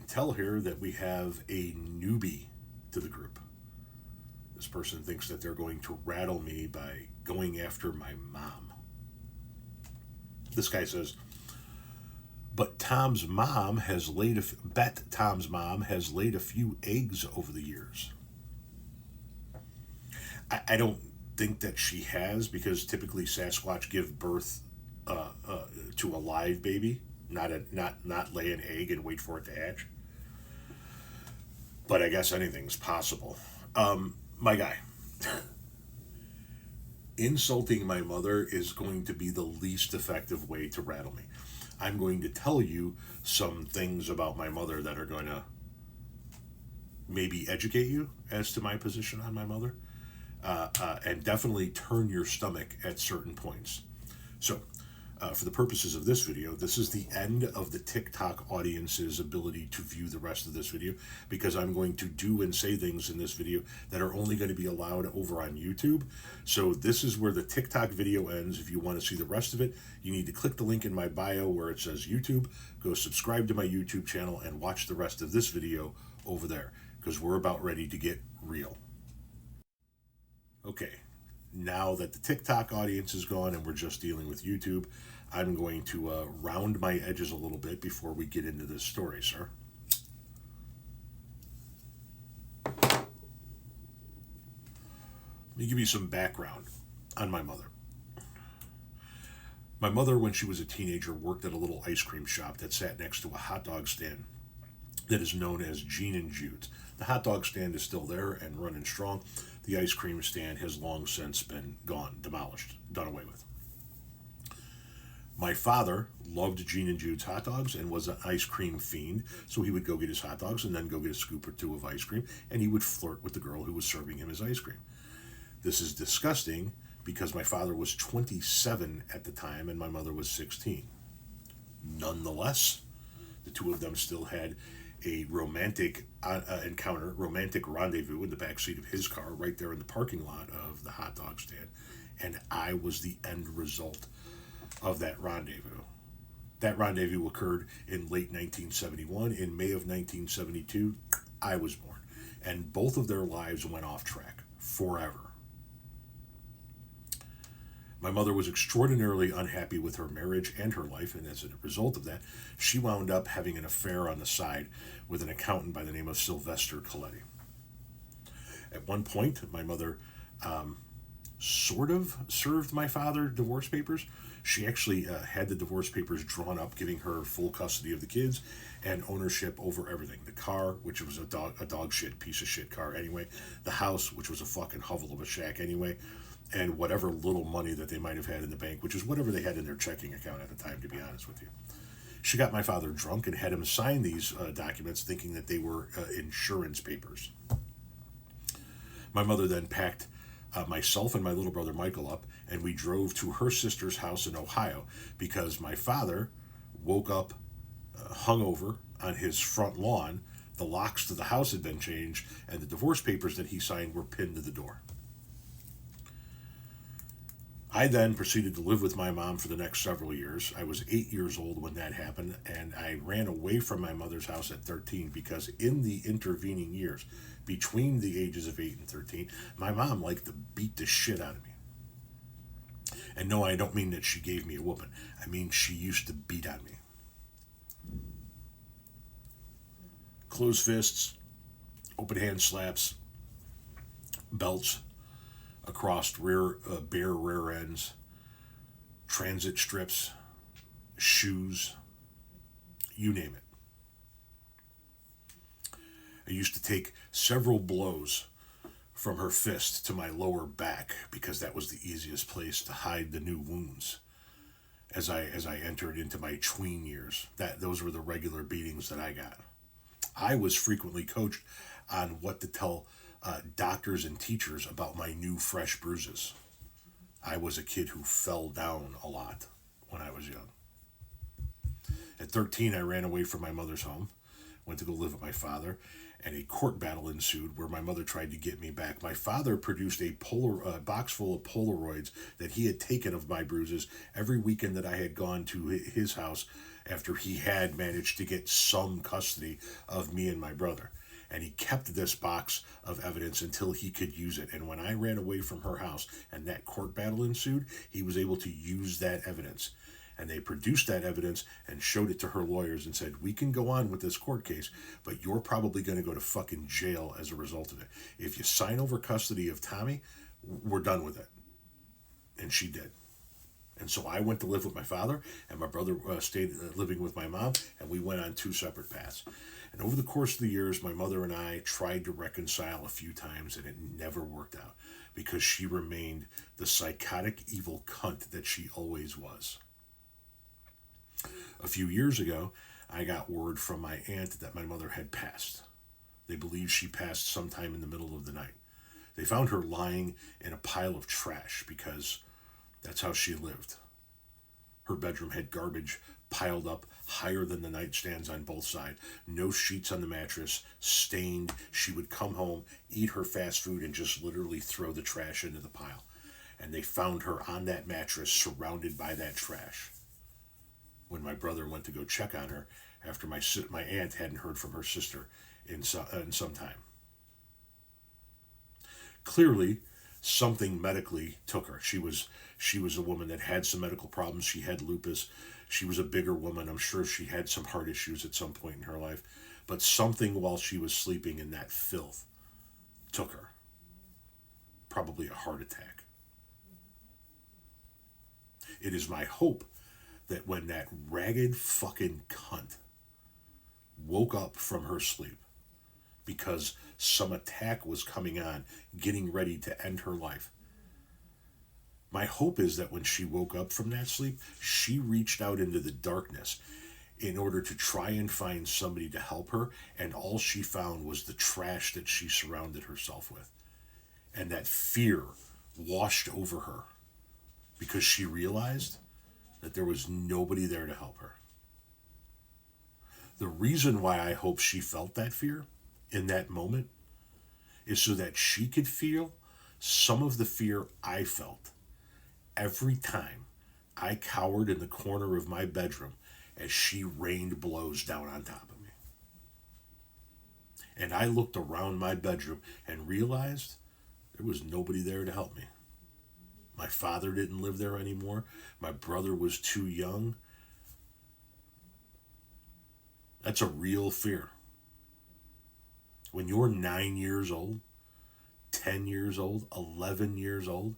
tell here that we have a newbie to the group. This person thinks that they're going to rattle me by going after my mom. This guy says, but Tom's mom has laid Tom's mom has laid a few eggs over the years. I don't think that she has, because typically Sasquatch give birth to a live baby, not lay an egg and wait for it to hatch. But I guess anything's possible. My guy, insulting my mother is going to be the least effective way to rattle me. I'm going to tell you some things about my mother that are going to maybe educate you as to my position on my mother, and definitely turn your stomach at certain points. So, for the purposes of this video, this is the end of the TikTok audience's ability to view the rest of this video, because I'm going to do and say things in this video that are only going to be allowed over on YouTube. So this is where the TikTok video ends. If you want to see the rest of it, you need to click the link in my bio where it says YouTube, go subscribe to my YouTube channel, and watch the rest of this video over there, because we're about ready to get real. Okay. Now that the TikTok audience is gone and we're just dealing with YouTube, I'm going to round my edges a little bit before we get into this story, sir. Let me give you some background on my mother. My mother, when she was a teenager, worked at a little ice cream shop that sat next to a hot dog stand that is known as Gene and Jude's. The hot dog stand is still there and running strong. The ice cream stand has long since been gone, demolished, done away with. My father loved Gene and Jude's hot dogs and was an ice cream fiend, so he would go get his hot dogs and then go get a scoop or two of ice cream, and he would flirt with the girl who was serving him his ice cream. This is disgusting because my father was 27 at the time and my mother was 16. Nonetheless, the two of them still had a romantic encounter, romantic rendezvous in the backseat of his car right there in the parking lot of the hot dog stand. And I was the end result of that rendezvous. That rendezvous occurred in late 1971. In May of 1972, I was born. And both of their lives went off track forever. My mother was extraordinarily unhappy with her marriage and her life, and as a result of that, she wound up having an affair on the side with an accountant by the name of Sylvester Coletti. At one point, my mother sort of served my father divorce papers. She actually had the divorce papers drawn up, giving her full custody of the kids and ownership over everything. The car, which was a dog shit, piece of shit car anyway. The house, which was a fucking hovel of a shack anyway. And whatever little money that they might have had in the bank, which is whatever they had in their checking account at the time, to be honest with you. She got my father drunk and had him sign these documents thinking that they were insurance papers. My mother then packed myself and my little brother Michael up, and we drove to her sister's house in Ohio because my father woke up hungover on his front lawn. The locks to the house had been changed, and the divorce papers that he signed were pinned to the door. I then proceeded to live with my mom for the next several years. I was 8 years old when that happened, and I ran away from my mother's house at 13 because in the intervening years, between the ages of 8 and 13, my mom liked to beat the shit out of me. And no, I don't mean that she gave me a whooping. I mean she used to beat on me. Closed fists, open hand slaps, belts across bare rear ends, transit strips, shoes, you name it. I used to take several blows from her fist to my lower back because that was the easiest place to hide the new wounds as I entered into my tween years. Those were the regular beatings that I got. I was frequently coached on what to tell doctors and teachers about my new fresh bruises. I was a kid who fell down a lot when I was young. At 13, I ran away from my mother's home, went to go live with my father, and a court battle ensued where my mother tried to get me back. My father produced a box full of Polaroids that he had taken of my bruises every weekend that I had gone to his house after he had managed to get some custody of me and my brother. And he kept this box of evidence until he could use it. And when I ran away from her house and that court battle ensued, he was able to use that evidence. And they produced that evidence and showed it to her lawyers and said, we can go on with this court case, but you're probably going to go to fucking jail as a result of it. If you sign over custody of Tommy, we're done with it. And she did. And so I went to live with my father, and my brother stayed living with my mom, and we went on two separate paths. And over the course of the years, my mother and I tried to reconcile a few times, and it never worked out because she remained the psychotic, evil cunt that she always was. A few years ago, I got word from my aunt that my mother had passed. They believe she passed sometime in the middle of the night. They found her lying in a pile of trash because that's how she lived. Her bedroom had garbage piled up higher than the nightstands on both sides. No sheets on the mattress, stained. She would come home, eat her fast food, and just literally throw the trash into the pile. And they found her on that mattress surrounded by that trash. When my brother went to go check on her after my aunt hadn't heard from her sister in some time. Clearly, something medically took her. She was a woman that had some medical problems. She had lupus. She was a bigger woman. I'm sure she had some heart issues at some point in her life. But something while she was sleeping in that filth took her. Probably a heart attack. It is my hope that when that ragged fucking cunt woke up from her sleep because some attack was coming on, getting ready to end her life, my hope is that when she woke up from that sleep, she reached out into the darkness in order to try and find somebody to help her, and all she found was the trash that she surrounded herself with. And that fear washed over her because she realized that there was nobody there to help her. The reason why I hope she felt that fear in that moment is so that she could feel some of the fear I felt every time I cowered in the corner of my bedroom as she rained blows down on top of me. And I looked around my bedroom and realized there was nobody there to help me. My father didn't live there anymore. My brother was too young. That's a real fear. When you're 9 years old, 10 years old, 11 years old,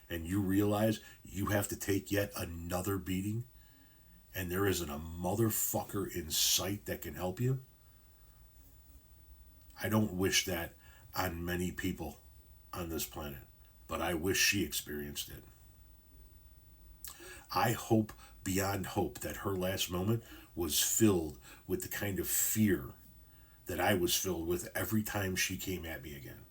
and you realize you have to take yet another beating, and there isn't a motherfucker in sight that can help you, I don't wish that on many people on this planet, but I wish she experienced it. I hope beyond hope that her last moment was filled with the kind of fear that I was filled with every time she came at me again.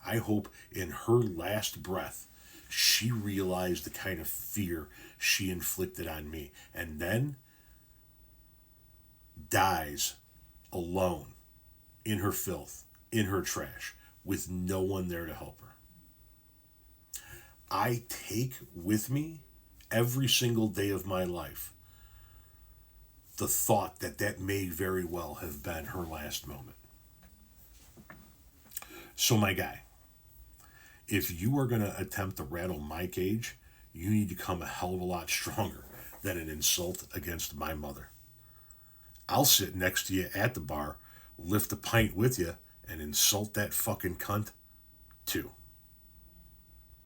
I hope in her last breath, she realized the kind of fear she inflicted on me, and then dies alone in her filth, in her trash, with no one there to help her. I take with me every single day of my life the thought that that may very well have been her last moment. So my guy, if you are going to attempt to rattle my cage, you need to come a hell of a lot stronger than an insult against my mother. I'll sit next to you at the bar, lift a pint with you, and insult that fucking cunt too.